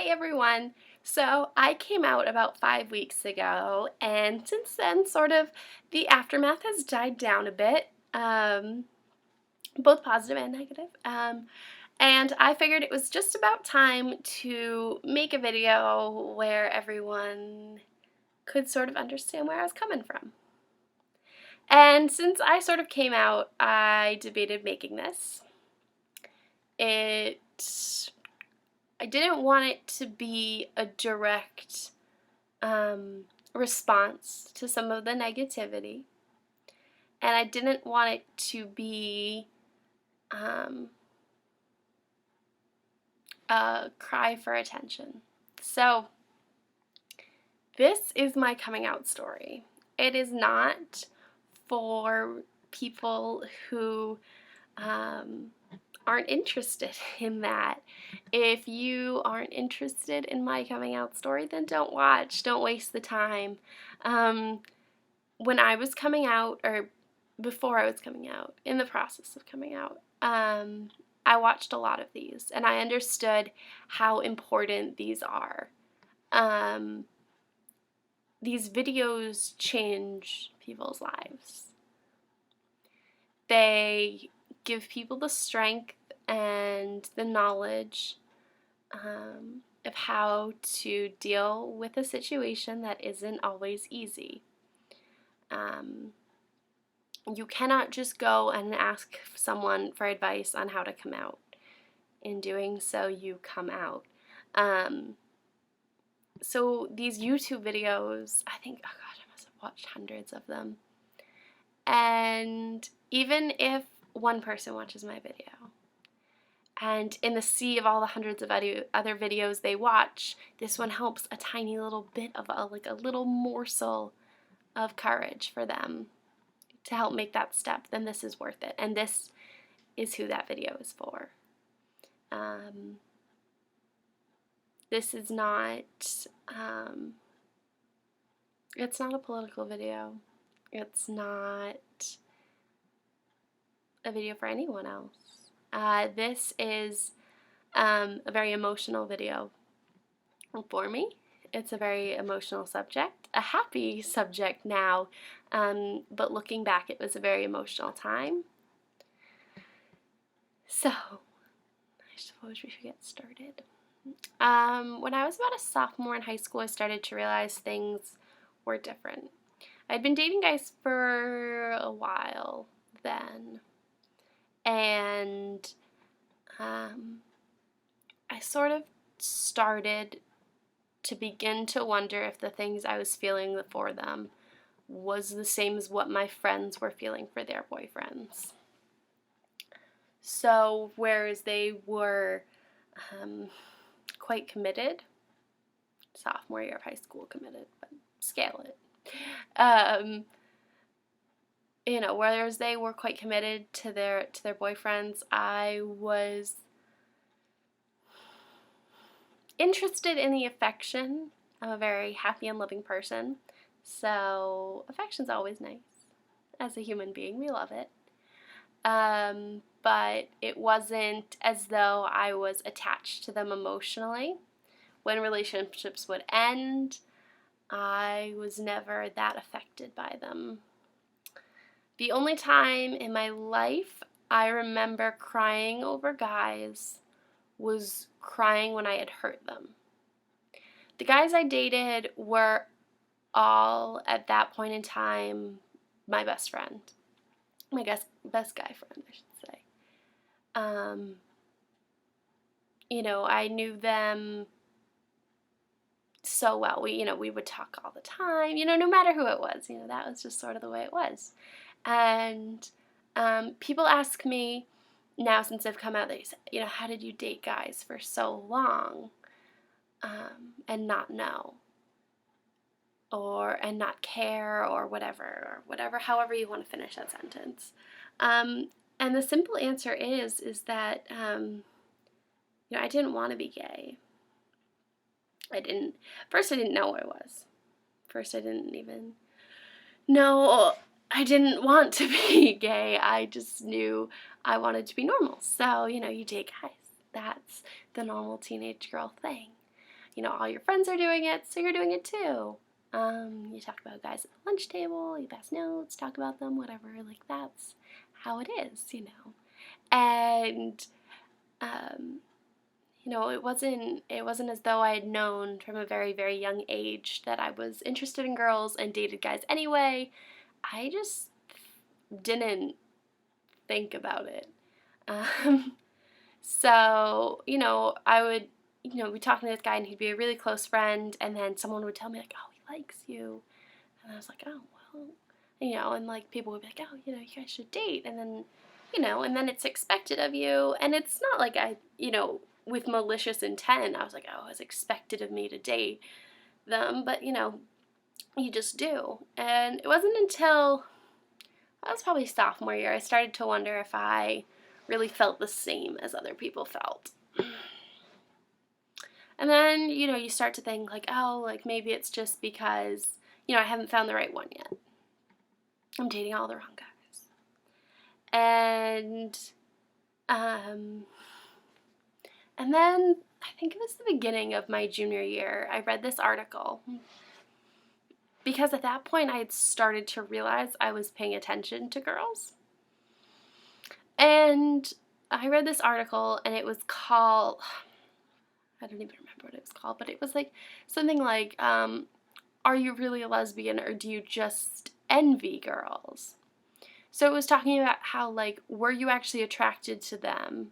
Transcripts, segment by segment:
Hey everyone! So I came out about 5 weeks ago, and since then, sort of the aftermath has died down a bit, both positive and negative. And I figured it was just about time to make a video where everyone could sort of understand where I was coming from. And since I sort of came out, I debated making this. I didn't want it to be a direct response to some of the negativity, and I didn't want it to be a cry for attention. So this is my coming out story. It is not for people who aren't interested in that. If you aren't interested in my coming out story, then don't watch. Don't waste the time. When I was coming out, or before I was coming out, in the process of coming out, I watched a lot of these, and I understood how important these are. These videos change people's lives. They give people the strength and the knowledge of how to deal with a situation that isn't always easy. You cannot just go and ask someone for advice on how to come out. In doing so, you come out. So these YouTube videos, I think, oh gosh, I must have watched hundreds of them. And even if one person watches my video, and in the sea of all the hundreds of other videos they watch, this one helps a tiny little bit of a little morsel of courage for them to help make that step, then this is worth it. And this is who that video is for. This is not, it's not a political video. It's not a video for anyone else. This is a very emotional video for me. It's a very emotional subject, a happy subject now, but looking back, it was a very emotional time. So, I suppose we should get started. When I was about a sophomore in high school, I started to realize things were different. I'd been dating guys for a while then, and I sort of started to begin to wonder if the things I was feeling for them was the same as what my friends were feeling for their boyfriends. So, whereas they were quite committed, sophomore year of high school committed, but scale it. Whereas they were quite committed to their boyfriends, I was interested in the affection. I'm a very happy and loving person, so affection's always nice. As a human being, we love it. But it wasn't as though I was attached to them emotionally. When relationships would end, I was never that affected by them. The only time in my life I remember crying over guys was crying when I had hurt them. The guys I dated were all, at that point in time, my best friend. My best guy friend, I should say. I knew them so well. We would talk all the time, no matter who it was. That was just sort of the way it was. And people ask me now, since I've come out, they say, how did you date guys for so long and not know, and not care, or whatever, however you want to finish that sentence. And the simple answer is that I didn't want to be gay. First I didn't know what I was. First I didn't even know I didn't want to be gay. I just knew I wanted to be normal. So, you date guys. That's the normal teenage girl thing. you know, all your friends are doing it, so you're doing it too. You talk about guys at the lunch table, you pass notes, talk about them, whatever, like that's how it is, you know. And, you know, it wasn't as though I had known from a very, very young age that I was interested in girls and dated guys anyway. I just didn't think about it. So, you know, I would, you know, be talking to this guy and he'd be a really close friend, and then someone would tell me, like, oh, he likes you. And I was like, oh, well, you know, and like people would be like, oh, you know, you guys should date. And then, you know, and then it's expected of you. And it's not like I, you know, with malicious intent, I was like, oh, it's expected of me to date them. But, you know, you just do. And it wasn't until I was probably sophomore year I started to wonder if I really felt the same as other people felt. And then, you know, you start to think like, oh, like maybe it's just because, you know, I haven't found the right one yet. I'm dating all the wrong guys. And then I think it was the beginning of my junior year, I read this article. Because at that point I had started to realize I was paying attention to girls. And I read this article and it was called, I don't even remember what it was called, but it was like something like, are you really a lesbian or do you just envy girls? So it was talking about how, like, were you actually attracted to them,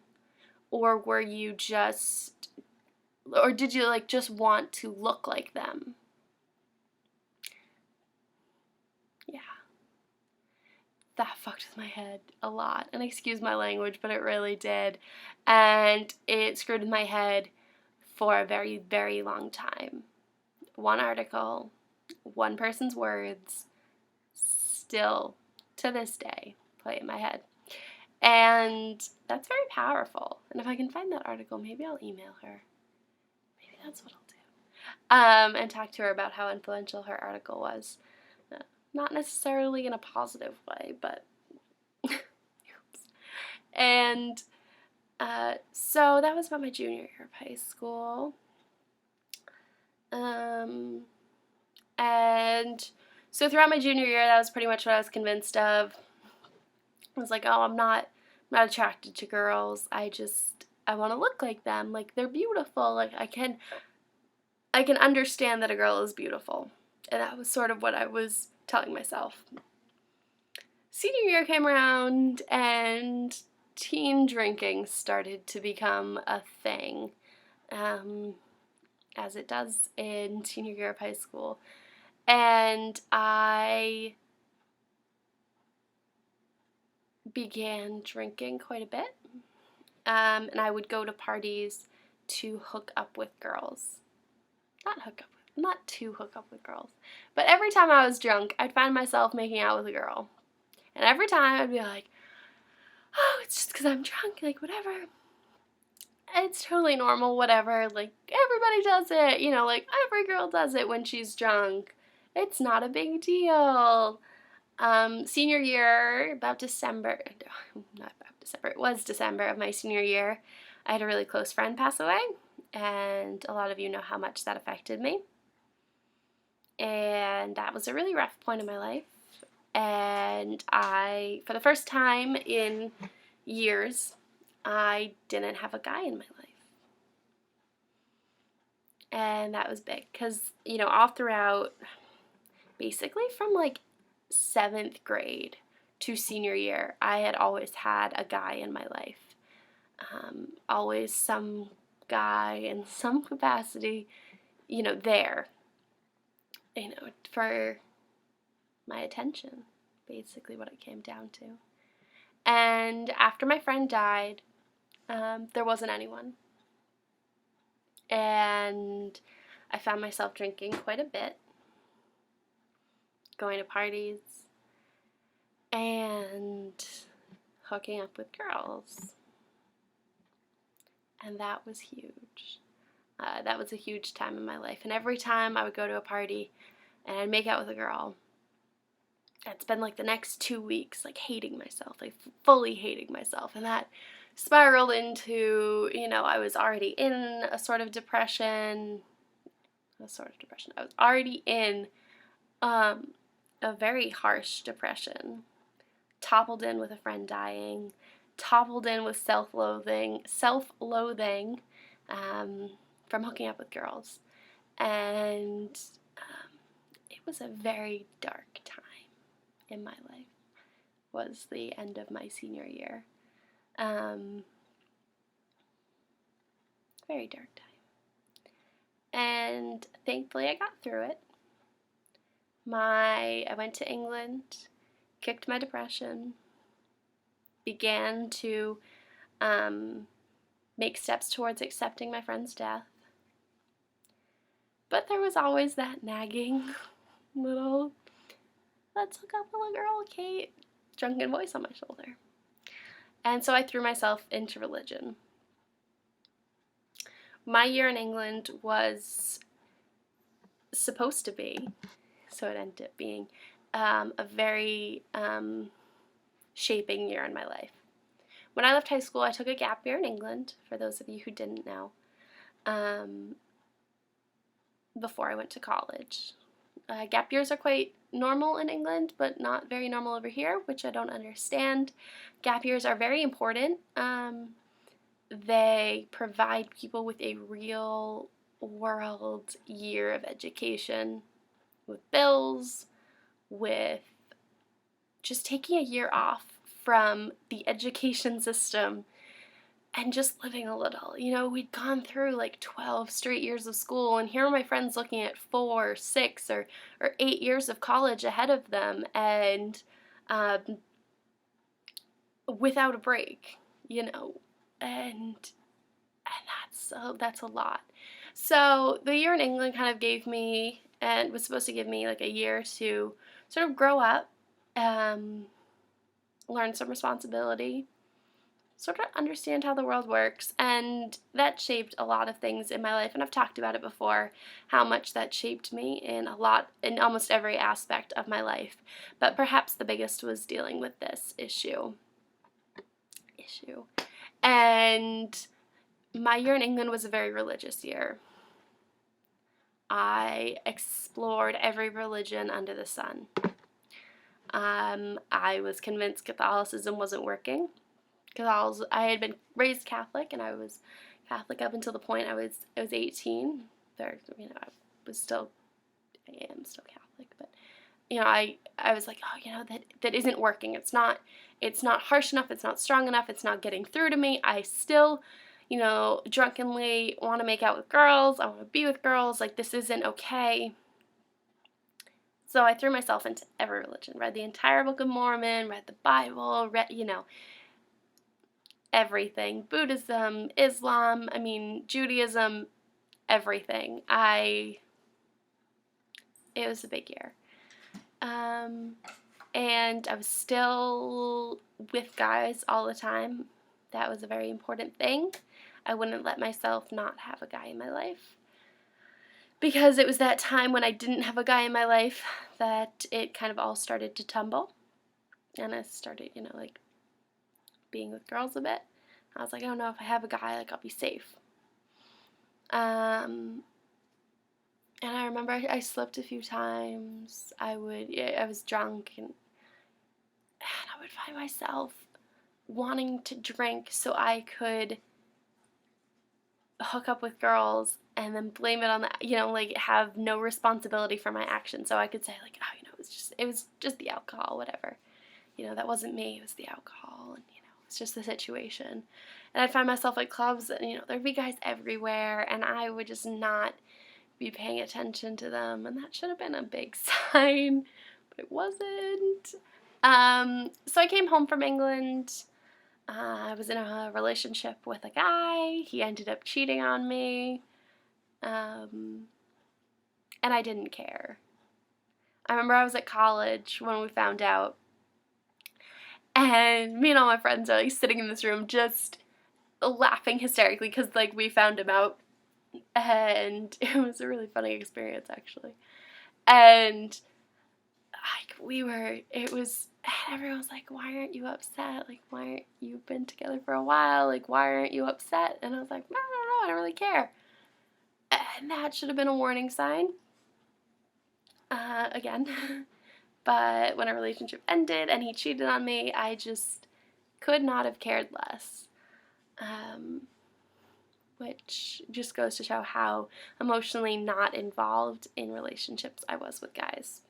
or were you just, or did you, like, just want to look like them? Yeah. That fucked with my head a lot. And excuse my language, but it really did. And it screwed with my head for a very, very long time. One article, one person's words, still to this day play in my head. And that's very powerful. And if I can find that article, maybe I'll email her. Maybe that's what I'll do. And talk to her about how influential her article was. Not necessarily in a positive way, but and so that was about my junior year of high school. And so throughout my junior year, that was pretty much what I was convinced of. I was like, oh, I'm not attracted to girls. I want to look like them. Like, they're beautiful. Like, I can understand that a girl is beautiful. And that was sort of what I was telling myself. Senior year came around and teen drinking started to become a thing, as it does in senior year of high school. And I began drinking quite a bit, and I would go to parties to hook up with girls. Not to hook up with girls, but every time I was drunk, I'd find myself making out with a girl. And every time I'd be like, oh, it's just because I'm drunk, like, whatever. It's totally normal, whatever, like, everybody does it, you know, like, every girl does it when she's drunk. It's not a big deal. Senior year, about December, not about December, it was December of my senior year, I had a really close friend pass away, and a lot of you know how much that affected me. And that was a really rough point in my life. And I, for the first time in years, I didn't have a guy in my life. And that was big because, you know, all throughout, basically from like 7th grade to senior year, I had always had a guy in my life. Always some guy in some capacity, you know, there, you know, for my attention, basically what it came down to. And after my friend died, there wasn't anyone. And I found myself drinking quite a bit, going to parties, and hooking up with girls. And that was huge. That was a huge time in my life. And every time I would go to a party and I'd make out with a girl, I'd spend like the next 2 weeks like hating myself, like fully hating myself. And that spiraled into, you know, I was already in a sort of depression. a sort of depression. I was already in a very harsh depression, toppled in with a friend dying, toppled in with self-loathing from hooking up with girls. And it was a very dark time in my life. Was the end of my senior year. Very dark time. And thankfully I got through it. I went to England, kicked my depression, began to make steps towards accepting my friend's death. But there was always that nagging little, let's hook up with a girl, Kate, drunken voice on my shoulder. And so I threw myself into religion. My year in England was supposed to be, so it ended up being, a very shaping year in my life. When I left high school, I took a gap year in England, for those of you who didn't know, before I went to college. Gap years are quite normal in England, but not very normal over here, which I don't understand. Gap years are very important. They provide people with a real world year of education, with bills, with just taking a year off from the education system and just living a little. You know, we'd gone through like 12 straight years of school, and here are my friends looking at 4, 6, or 8 years of college ahead of them, and without a break, you know, and that's a lot. So the year in England kind of gave me, and was supposed to give me, like a year to sort of grow up, learn some responsibility, sort of understand how the world works, and that shaped a lot of things in my life, and I've talked about it before, how much that shaped me in almost every aspect of my life, but perhaps the biggest was dealing with this issue. And my year in England was a very religious year. I explored every religion under the sun. I was convinced Catholicism wasn't working. I had been raised Catholic, and I was Catholic up until the point I was 18. I am still Catholic, but I was like, oh, that isn't working. It's not harsh enough. It's not strong enough. It's not getting through to me. I still, drunkenly want to make out with girls. I want to be with girls. Like, this isn't okay. So I threw myself into every religion. Read the entire Book of Mormon. Read the Bible. Everything. Buddhism, Islam, Judaism, everything. It was a big year. And I was still with guys all the time. That was a very important thing. I wouldn't let myself not have a guy in my life. Because it was that time when I didn't have a guy in my life that it kind of all started to tumble. And I started, being with girls a bit. I was like, oh no, if I have a guy, I'll be safe. And I remember I slipped a few times. I was drunk, and I would find myself wanting to drink so I could hook up with girls and then blame it on the, have no responsibility for my actions. So I could say it was just the alcohol, whatever. That wasn't me, it was the alcohol, and it's just the situation. And I'd find myself at clubs, and there'd be guys everywhere, and I would just not be paying attention to them, and that should have been a big sign, but it wasn't. So I came home from England. I was in a relationship with a guy. He ended up cheating on me, and I didn't care. I remember I was at college when we found out, and me and all my friends are sitting in this room just laughing hysterically because we found him out, and it was a really funny experience actually. And everyone was like, why aren't you upset? Why aren't you been together for a while? Why aren't you upset? And I was like, I don't know, I don't really care. And that should have been a warning sign. Again. But when a relationship ended and he cheated on me, I just could not have cared less. Which just goes to show how emotionally not involved in relationships I was with guys.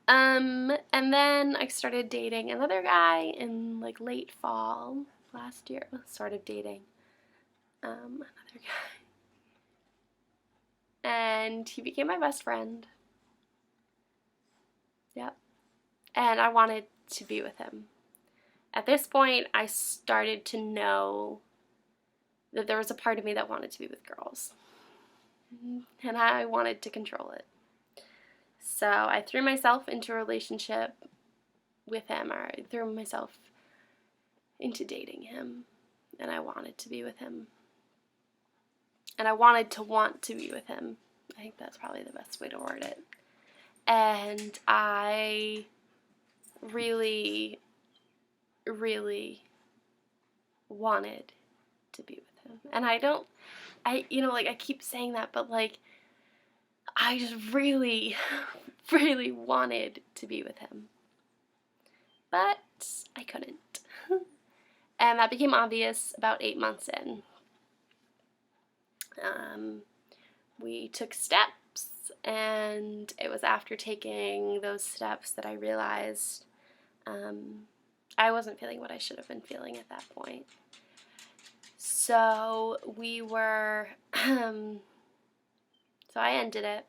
And then I started dating another guy in like late fall last year. Started dating another guy. And he became my best friend. Yep. And I wanted to be with him. At this point, I started to know that there was a part of me that wanted to be with girls. And I wanted to control it. So I threw myself into a relationship with him, or I threw myself into dating him. And I wanted to be with him. And I wanted to want to be with him. I think that's probably the best way to word it. And I really, really wanted to be with him. And I keep saying that, but like, I just really, really wanted to be with him. But I couldn't. And that became obvious about 8 months in. We took steps, and it was after taking those steps that I realized I wasn't feeling what I should have been feeling at that point. So we were, so I ended it.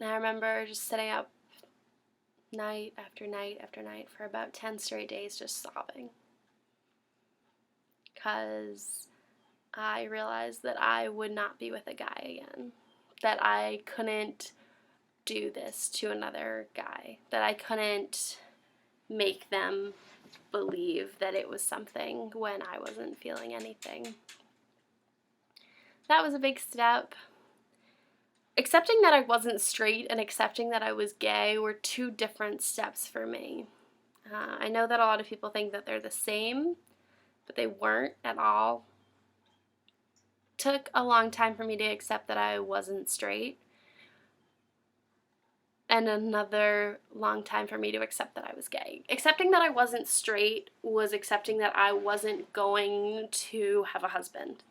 And I remember just sitting up night after night after night for about 10 straight days just sobbing. Because I realized that I would not be with a guy again. That I couldn't do this to another guy. That I couldn't make them believe that it was something when I wasn't feeling anything. That was a big step. Accepting that I wasn't straight and accepting that I was gay were two different steps for me. I know that a lot of people think that they're the same, but they weren't at all. It took a long time for me to accept that I wasn't straight, and another long time for me to accept that I was gay. Accepting that I wasn't straight was accepting that I wasn't going to have a husband.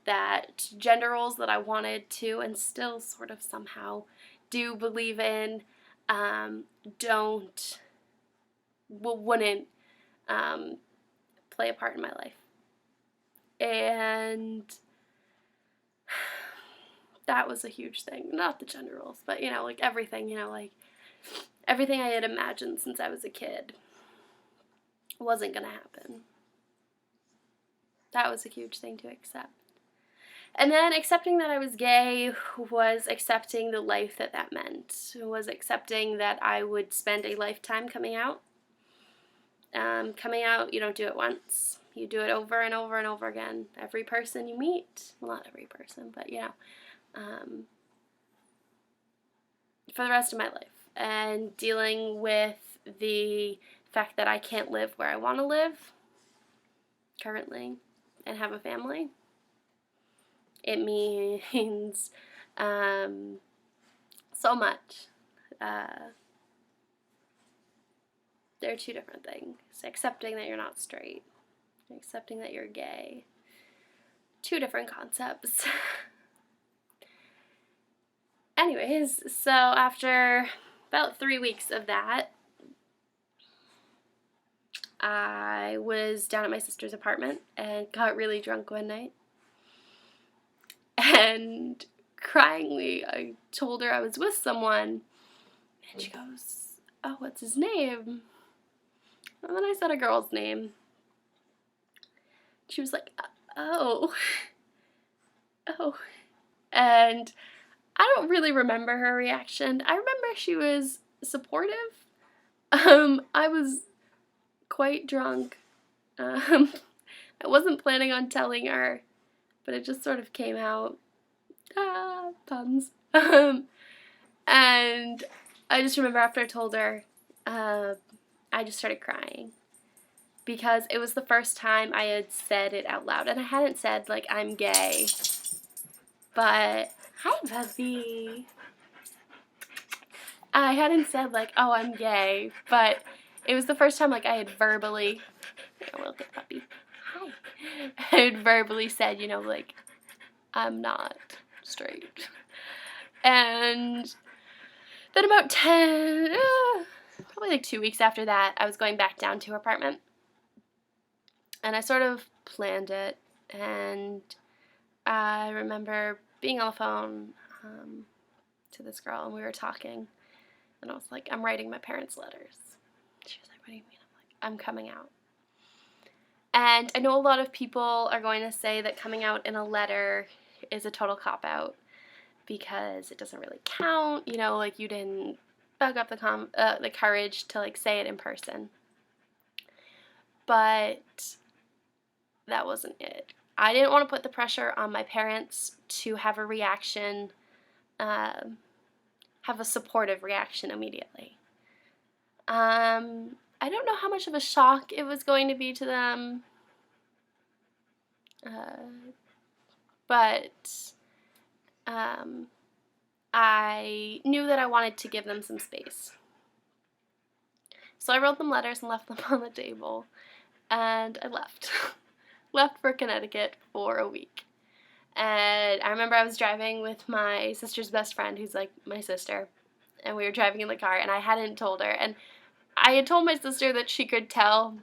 That gender roles that I wanted to and still sort of somehow do believe in wouldn't play a part in my life. And that was a huge thing. Not the gender roles, but like everything, like everything I had imagined since I was a kid wasn't gonna happen. That was a huge thing to accept. And then accepting that I was gay was accepting the life that meant. It was accepting that I would spend a lifetime coming out. Coming out, you don't do it once. You do it over and over and over again. Every person you meet, well, not every person, but for the rest of my life. And dealing with the fact that I can't live where I want to live currently and have a family. It means so much. They're two different things. Accepting that you're not straight, accepting that you're gay. Two different concepts. Anyways, so after about 3 weeks of that, I was down at my sister's apartment and got really drunk one night. And cryingly, I told her I was with someone. And she goes, "Oh, what's his name?" And then I said a girl's name. She was like, "Oh." And I don't really remember her reaction. I remember she was supportive. I was quite drunk. I wasn't planning on telling her, but it just sort of came out. Puns. And I just remember after I told her, I just started crying. because it was the first time I had said it out loud. And I hadn't said, like, I'm gay. But, hi, puppy. I hadn't said, like, oh, I'm gay. But it was the first time, like, I had verbally, look at puppy. Hi. I had verbally said, you know, like, I'm not straight. And then about probably like 2 weeks after that, I was going back down to her apartment. And I sort of planned it. And I remember being on the phone to this girl, and we were talking. And I was like, I'm writing my parents' letters. She was like, what do you mean? I'm like, I'm coming out. And I know a lot of people are going to say that coming out in a letter is a total cop-out because it doesn't really count, you know, like you didn't bug up the courage to, like, say it in person. But that wasn't it. I didn't want to put the pressure on my parents to have a reaction, have a supportive reaction immediately. I don't know how much of a shock it was going to be to them, but I knew that I wanted to give them some space. So I wrote them letters and left them on the table, and I left. Left for Connecticut for a week. And I remember I was driving with my sister's best friend, who's like my sister, and we were driving in the car, and I hadn't told her. And I had told my sister that she could tell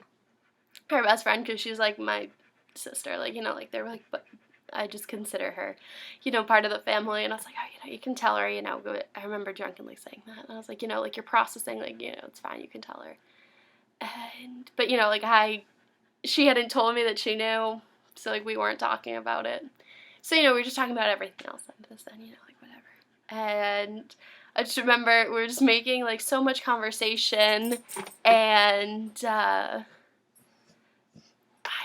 her best friend because she's like my sister, like, you know, like they were like, but I just consider her, you know, part of the family. And I was like, oh, you know, you can tell her, you know. I remember drunkenly saying that, and I was like, you know, like, you're processing, like, you know, it's fine, you can tell her. But you know, like, she hadn't told me that she knew, so like we weren't talking about it. So, you know, we were just talking about everything else under the sun, you know, like whatever. And I just remember we were just making like so much conversation, and I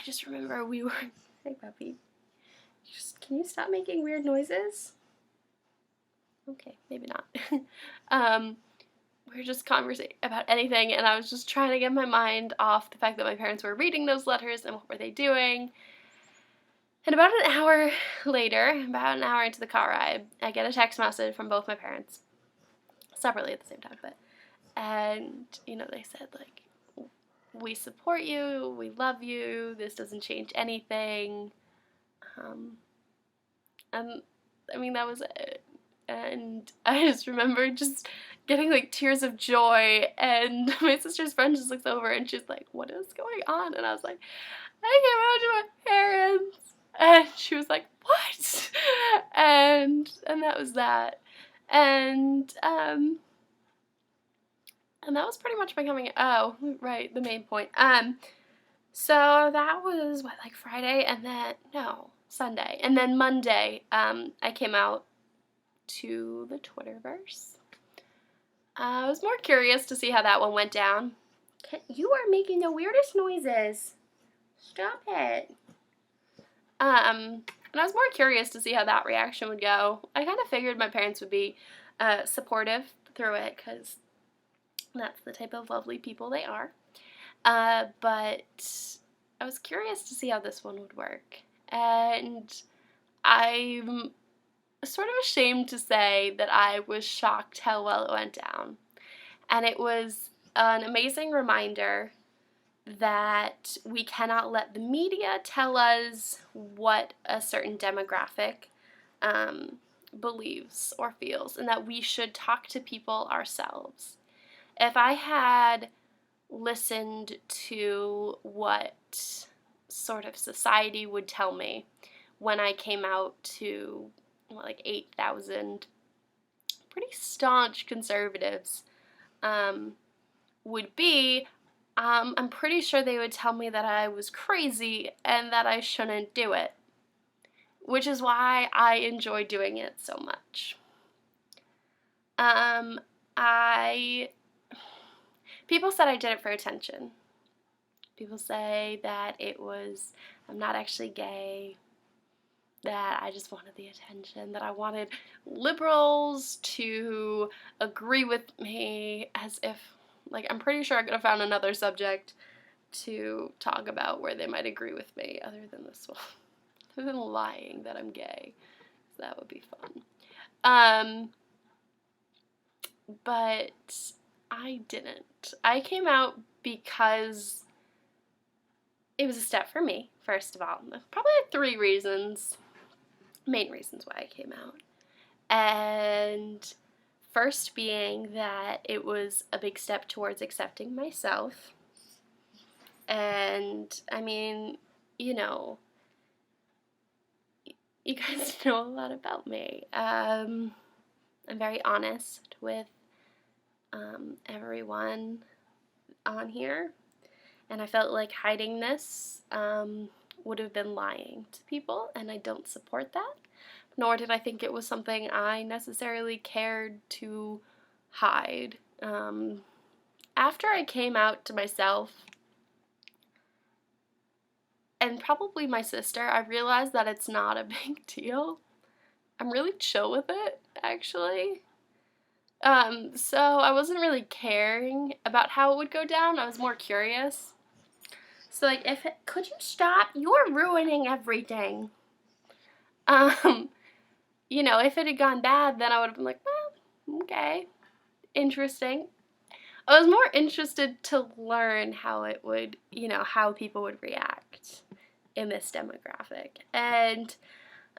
just remember we were, hey puppy, can you stop making weird noises? Okay, maybe not. We were just conversing about anything, and I was just trying to get my mind off the fact that my parents were reading those letters and what were they doing. And about an hour later, about an hour into the car ride, I get a text message from both my parents, separately at the same time, and, you know, they said, like, we support you, we love you, this doesn't change anything, and, I mean, that was it. And I just remember just getting, like, tears of joy, and my sister's friend just looks over, and she's like, what is going on? And I was like, I came out to my parents. And she was like, what? And that was that. And that was pretty much my coming out. Oh, right, the main point. So that was, what, like Friday, and then, no, Sunday. And then Monday, I came out to the Twitterverse. I was more curious to see how that one went down. You are making the weirdest noises. Stop it. And I was more curious to see how that reaction would go. I kind of figured my parents would be supportive through it, because that's the type of lovely people they are. But I was curious to see how this one would work. And I'm sort of ashamed to say that I was shocked how well it went down. And it was an amazing reminder that we cannot let the media tell us what a certain demographic believes or feels, and that we should talk to people ourselves. If I had listened to what sort of society would tell me when I came out to, like, 8,000 pretty staunch conservatives would be, I'm pretty sure they would tell me that I was crazy and that I shouldn't do it, which is why I enjoy doing it so much. People said I did it for attention. People say that I'm not actually gay, that I just wanted the attention, that I wanted liberals to agree with me, as if, like, I'm pretty sure I could have found another subject to talk about where they might agree with me other than this one. Other than lying that I'm gay. So that would be fun. But I didn't. I came out because it was a step for me, first of all. Probably 3 reasons, main reasons why I came out. And first being that it was a big step towards accepting myself. And, I mean, you know, you guys know a lot about me. I'm very honest with everyone on here. And I felt like hiding this would have been lying to people, and I don't support that. Nor did I think it was something I necessarily cared to hide. After I came out to myself, and probably my sister, I realized that it's not a big deal. I'm really chill with it, actually. So I wasn't really caring about how it would go down. I was more curious. So, like, could you stop? You're ruining everything. You know, if it had gone bad, then I would have been like, well, okay, interesting. I was more interested to learn how it would, you know, how people would react in this demographic. And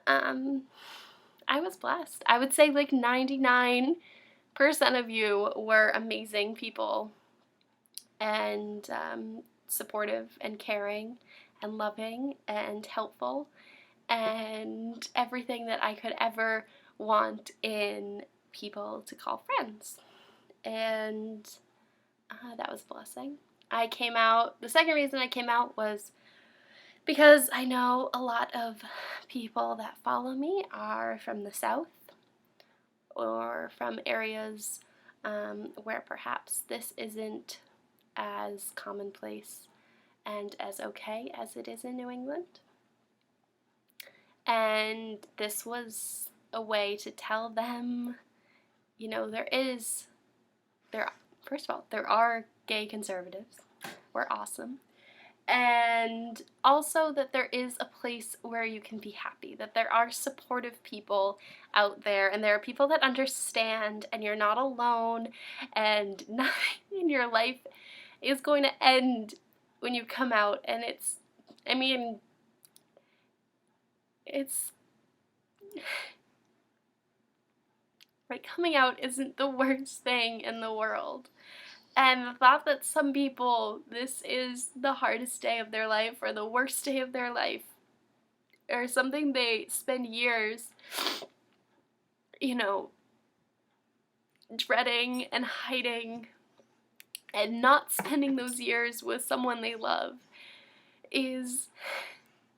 I was blessed. I would say like 99% of you were amazing people and supportive and caring and loving and helpful and everything that I could ever want in people to call friends. And that was a blessing. I came out, the second reason I came out was because I know a lot of people that follow me are from the South or from areas where perhaps this isn't as commonplace and as okay as it is in New England. And this was a way to tell them, you know, first of all, there are gay conservatives. We're awesome. And also that there is a place where you can be happy, that there are supportive people out there, and there are people that understand, and you're not alone, and nothing in your life is going to end when you come out. And it's right, coming out isn't the worst thing in the world. And the thought that some people, this is the hardest day of their life or the worst day of their life or something they spend years, you know, dreading and hiding and not spending those years with someone they love is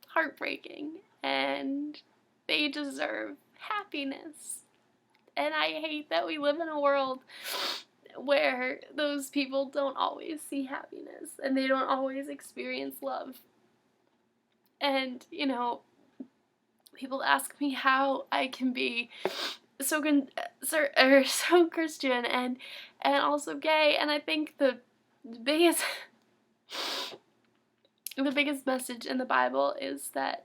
heartbreaking, and they deserve happiness. And I hate that we live in a world where those people don't always see happiness and they don't always experience love. And, you know, people ask me how I can be so Christian and also gay, and I think the biggest message in the Bible is that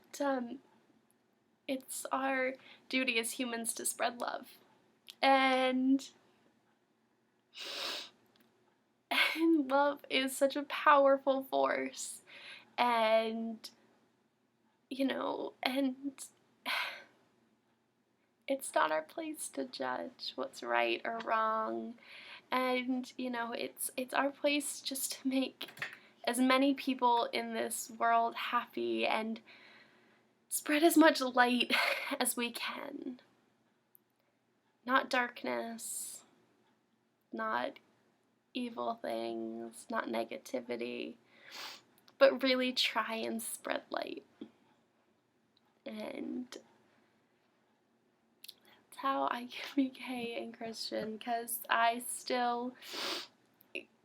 it's our duty as humans to spread love. And love is such a powerful force, and you know, and it's not our place to judge what's right or wrong, and you know, it's our place just to make as many people in this world happy and spread as much light as we can. Not darkness, not evil things, not negativity, but really try and spread light. And that's how I can be gay and Christian, because I still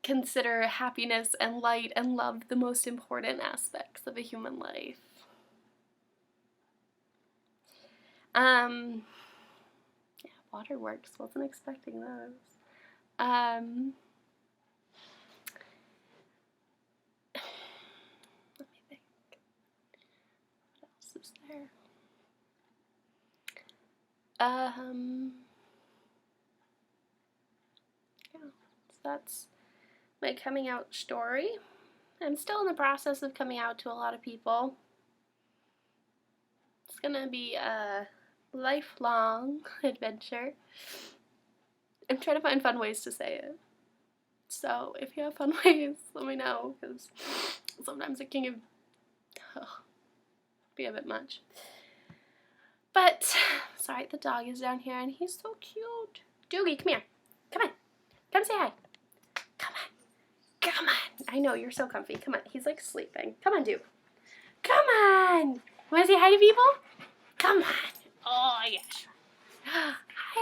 consider happiness and light and love the most important aspects of a human life. Yeah, waterworks, wasn't expecting those. there. Yeah, so that's my coming out story. I'm still in the process of coming out to a lot of people. It's gonna be a lifelong adventure. I'm trying to find fun ways to say it. So if you have fun ways, let me know, because sometimes it can be a bit much. But, sorry, the dog is down here, and he's so cute. Doogie, come here. Come on. Come say hi. Come on. Come on. I know, you're so comfy. Come on. He's like sleeping. Come on, Duke. Come on. Want to say hi to people? Come on. Oh, yes. Hi,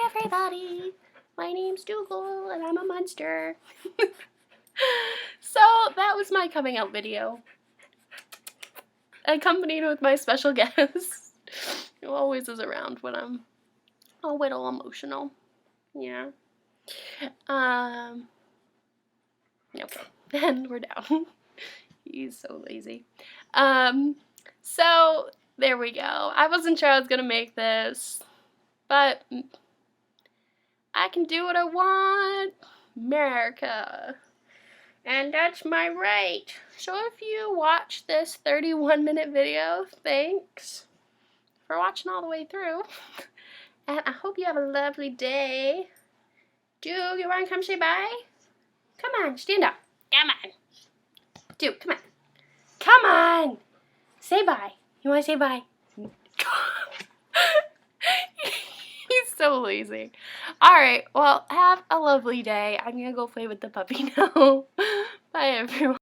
everybody. My name's Dougal, and I'm a monster. So, that was my coming out video. Accompanied with my special guest, who always is around when I'm a little emotional. Yeah. Okay. And we're down. He's so lazy. So there we go. I wasn't sure I was gonna make this, but I can do what I want. America. And that's my right. So if you watch this 31-minute video, thanks for watching all the way through. And I hope you have a lovely day. Dude, you want to come say bye? Come on, stand up. Come on. Dude, come on. Come on. Say bye. You want to say bye? He's so lazy. Alright, well, have a lovely day. I'm going to go play with the puppy now. Bye, everyone.